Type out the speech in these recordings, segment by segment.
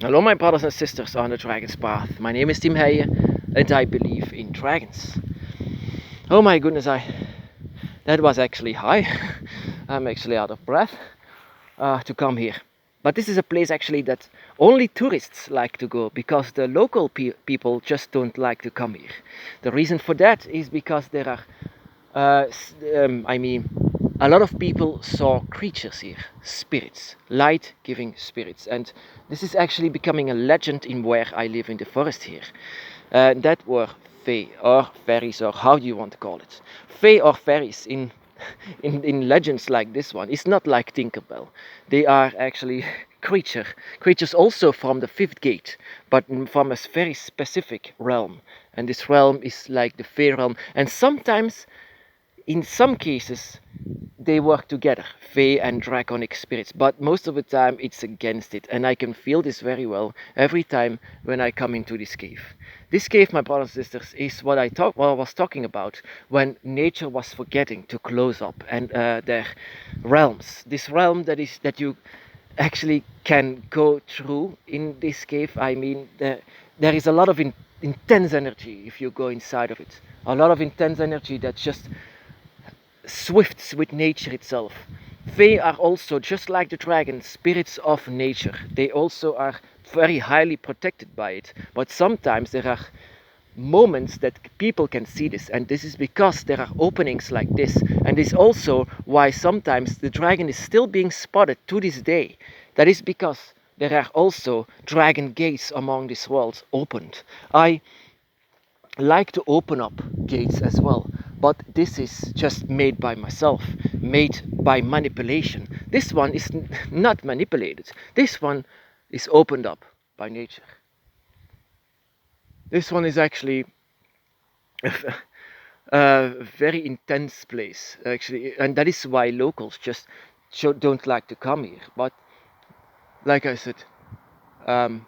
Hello, my brothers and sisters on the Dragon's Path. My name is Tim Heijen, and I believe in dragons. Oh my goodness, that was actually high. I'm actually out of breath to come here. But this is a place actually that only tourists like to go because the local people just don't like to come here. The reason for that is because there are a lot of people saw creatures here, spirits, light-giving spirits, and this is actually becoming a legend in where I live in the forest here. That were fae or fairies, or how do you want to call it? Fae or fairies in in legends like this one. It's not like Tinkerbell. They are actually creatures also from the fifth gate, but from a very specific realm. And this realm is like the fae realm, and sometimes in some cases they work together, fae and draconic spirits, but most of the time it's against it, and I can feel this very well every time when I come into this cave. This cave, my brothers and sisters, is what I was talking about when nature was forgetting to close up, and their realms. This realm that you actually can go through in this cave. I mean, there is a lot of intense energy if you go inside of it. A lot of intense energy that just swifts with nature itself. Fae are also, just like the dragon, spirits of nature. They also are very highly protected by it. But sometimes there are moments that people can see this, and this is because there are openings like this. And this is also why sometimes the dragon is still being spotted to this day. That is because there are also dragon gates among this world opened. I like to open up gates as well, but this is just made by myself, made by manipulation. This one is not manipulated. This one is opened up by nature. This one is actually a very intense place, actually, and that is why locals just don't like to come here. But like I said, um,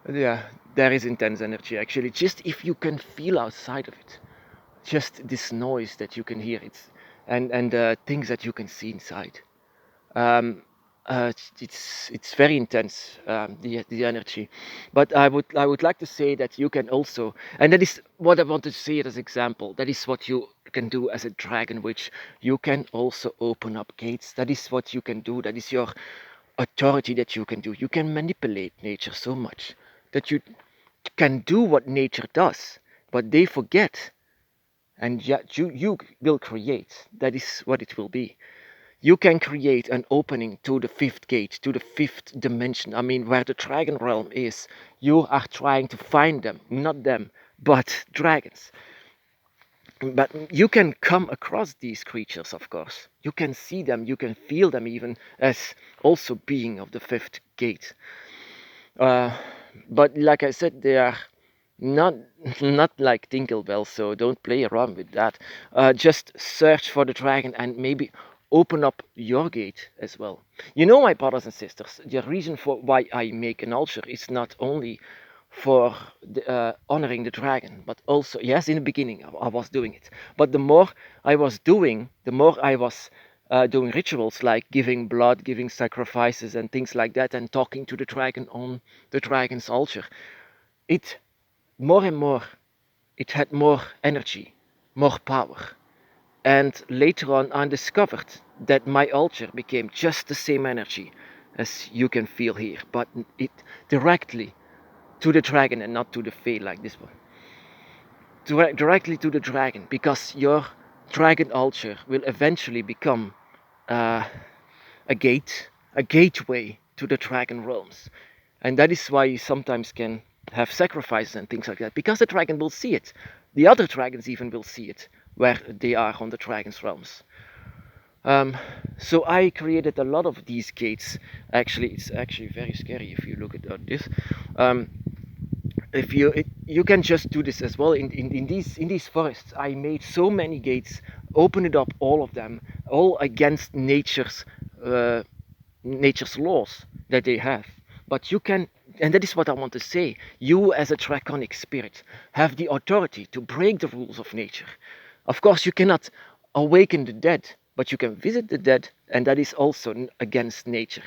yeah, there is intense energy actually. Just if you can feel outside of it, just this noise that you can hear, and things that you can see inside. Um, it's very intense, the energy. But I would like to say that you can also, and that is what I want to say as example. That is what you can do as a dragon witch. You can also open up gates. That is what you can do. That is your authority that you can do. You can manipulate nature so much that you can do what nature does, but they forget, and yet you will create. That is what it will be. You can create an opening to the fifth gate, to the fifth dimension. I mean, where the dragon realm is. You are trying to find them, not them, but dragons. But you can come across these creatures, of course. You can see them, you can feel them even as also being of the fifth gate. uh, but like I said, they are not not like Tinkerbell, so don't play around with that. Just search for the dragon and maybe open up your gate as well. You know, my brothers and sisters, the reason for why I make an altar is not only for honoring the dragon, but also, yes, in the beginning I was doing it, but the more I was doing rituals like giving blood, giving sacrifices, and things like that, and talking to the dragon on the dragon's altar, it more and more, it had more energy, more power. And later on, I discovered that my altar became just the same energy as you can feel here, but it directly to the dragon and not to the fae like this one. Directly to the dragon, because your dragon altar will eventually become uh, a gate, a gateway to the dragon realms. And that is why you sometimes can have sacrifices and things like that, because the dragon will see it. The other dragons even will see it where they are on the dragon's realms. Um, so I created a lot of these gates. Actually, it's actually very scary if you look at this. Um, if you can just do this as well in these forests. I made so many gates, open it up, all of them, all against uh, nature's laws that they have. But you can, and that is what I want to say, you as a draconic spirit have the authority to break the rules of nature. Of course, you cannot awaken the dead, but you can visit the dead, and that is also against nature.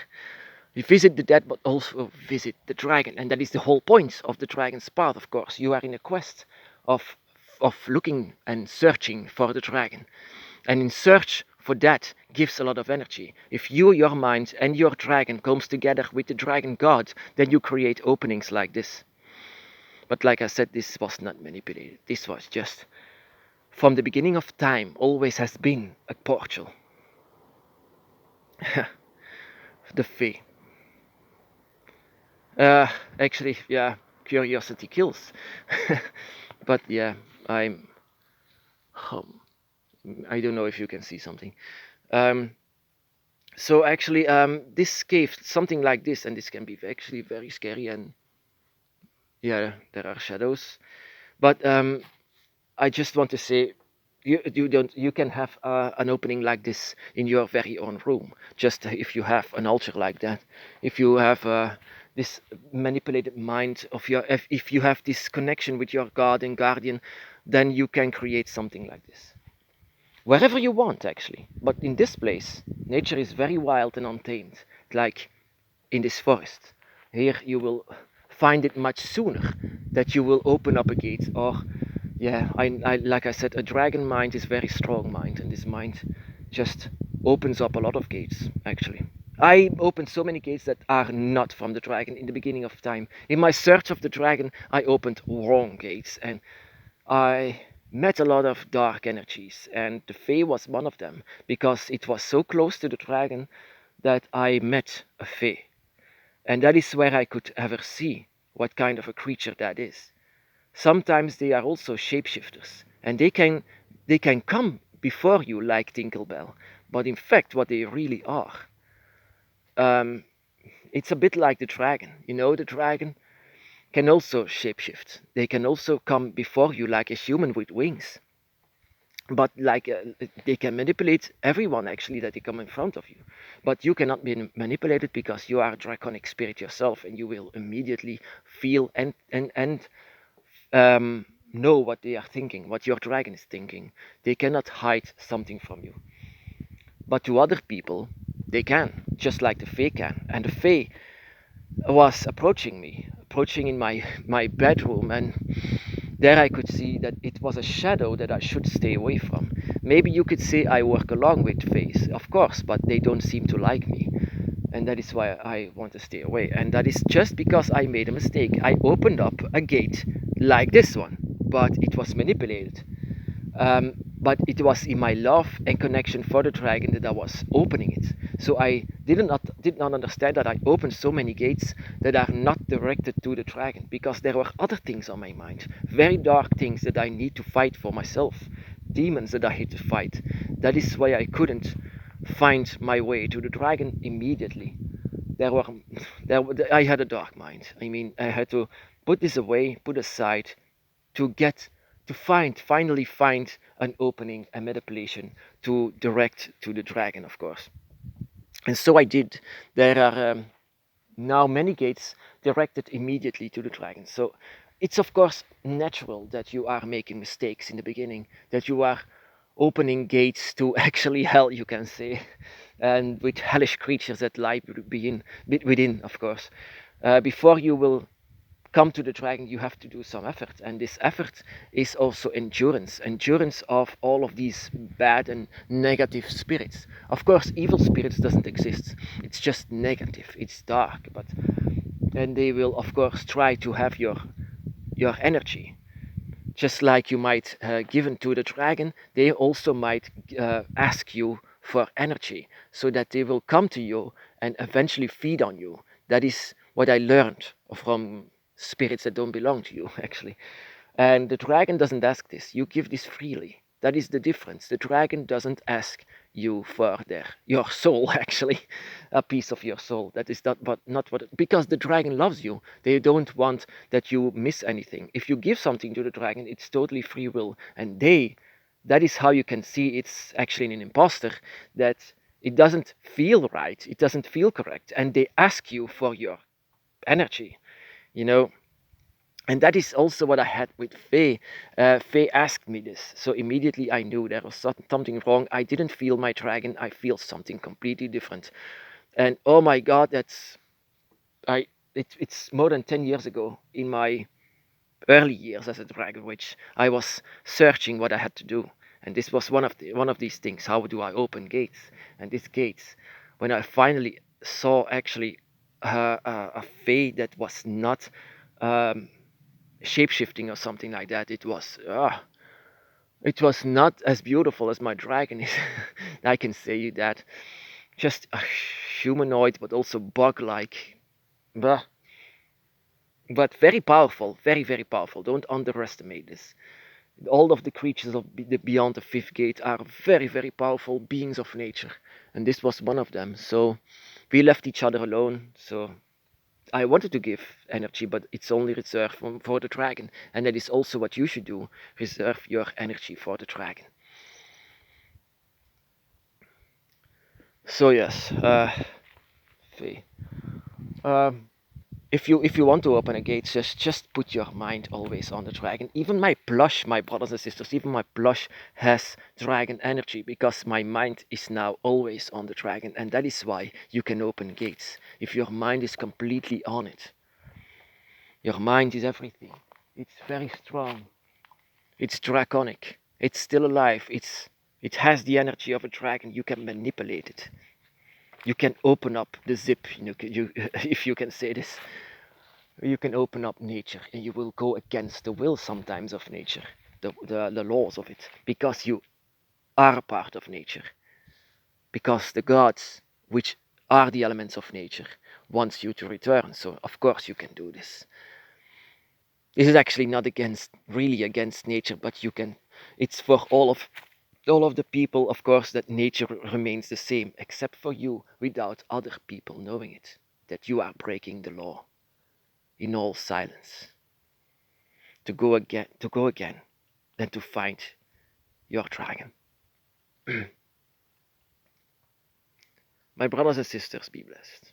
We visit the dead, but also visit the dragon, and that is the whole point of the dragon's path. Of course, you are in a quest of looking and searching for the dragon, and in search for that gives a lot of energy. If your mind, and your dragon comes together with the dragon god, then you create openings like this. But like I said, this was not manipulated. This was just from the beginning of time, always has been a portal. The Fae. Uh, Actually, yeah, curiosity kills. But yeah, I'm. Um, I don't know if you can see something. Um, so actually, this cave, something like this, and this can be actually very scary, and yeah, there are shadows. But I just want to say, you can have an opening like this in your very own room. Just if you have an altar like that, if you have this manipulated mind of your, if you have this connection with your god and guardian, then you can create something like this wherever you want actually. But in this place, nature is very wild and untamed, like in this forest. Here you will find it much sooner that you will open up a gate. Or yeah, I like I said, a dragon mind is very strong mind, and this mind just opens up a lot of gates actually. I opened so many gates that are not from the dragon in the beginning of time. In my search of the dragon, I opened wrong gates, and I met a lot of dark energies, and the Fae was one of them because it was so close to the dragon that I met a Fae. And that is where I could ever see what kind of a creature that is. Sometimes they are also shapeshifters, and they can come before you like Tinkerbell, but in fact, what they really are, um, it's a bit like the dragon. You know, the dragon can also shapeshift. They can also come before you like a human with wings. But like they can manipulate everyone actually that they come in front of you. But you cannot be manipulated because you are a draconic spirit yourself, and you will immediately feel and know what they are thinking, what your dragon is thinking. They cannot hide something from you. But to other people, they can, just like the Fae can. And the Fae was approaching me, approaching in my bedroom, and there I could see that it was a shadow that I should stay away from. Maybe you could say I work along with Faes, of course, but they don't seem to like me. And that is why I want to stay away. And that is just because I made a mistake. I opened up a gate like this one, but it was manipulated. But it was in my love and connection for the dragon that I was opening it. So I did not understand that I opened so many gates that are not directed to the dragon, because there were other things on my mind, very dark things that I need to fight for myself, demons that I had to fight. That is why I couldn't find my way to the dragon immediately. There were there I had a dark mind. I mean, I had to put this away, put aside, to get to finally find an opening, a manipulation to direct to the dragon, of course. And so I did. There are now many gates directed immediately to the dragon. So it's of course natural that you are making mistakes in the beginning, that you are opening gates to actually hell, you can say, and with hellish creatures that lie within, of course. Before you will come to the dragon, you have to do some effort, and this effort is also endurance of all of these bad and negative spirits. Of course, evil spirits doesn't exist. It's just negative. It's dark, but and they will of course try to have your energy. Just like you might give to the dragon, they also might ask you for energy, so that they will come to you and eventually feed on you. That is what I learned from spirits that don't belong to you, actually. And the dragon doesn't ask this. You give this freely. That is the difference. The dragon doesn't ask you for your soul, actually, a piece of your soul. That is not what, because the dragon loves you. They don't want that you miss anything. If you give something to the dragon, it's totally free will. And that is how you can see it's actually an imposter, that it doesn't feel right. It doesn't feel correct. And they ask you for your energy, you know. And that is also what I had with Faye. Faye asked me this, so immediately I knew there was something wrong. I didn't feel my dragon, I feel something completely different. And oh my god, it's more than 10 years ago, in my early years as a dragon witch, I was searching what I had to do, and this was one of these things. How do I open gates? And these gates, when I finally saw actually a fae that was not um, shapeshifting or something like that, it was not as beautiful as my dragon is. I can say you that. Just a humanoid, but also bug-like. But very powerful, very, very powerful. Don't underestimate this. All of the creatures of the beyond the fifth gate are very, very powerful beings of nature, and this was one of them. So we left each other alone. So I wanted to give energy, but it's only reserved for the dragon, and that is also what you should do. Reserve your energy for the dragon. So yes, Faye. Um, if you want to open a gate, just put your mind always on the dragon. Even my plush, my brothers and sisters, even my plush has dragon energy, because my mind is now always on the dragon, and that is why you can open gates. If your mind is completely on it, your mind is everything. It's very strong. It's draconic. It's still alive. It has the energy of a dragon. You can manipulate it. You can open up the zip. If you can say this. You can open up nature, and you will go against the will sometimes of nature, the laws of it, because you are a part of nature, because the gods, which are the elements of nature, wants you to return. So of course you can do this. This is actually not really against nature, but you can. It's for all of the people, of course, that nature remains the same, except for you, without other people knowing it, that you are breaking the law in all silence. To go again, than to find your dragon. My brothers and sisters, be blessed.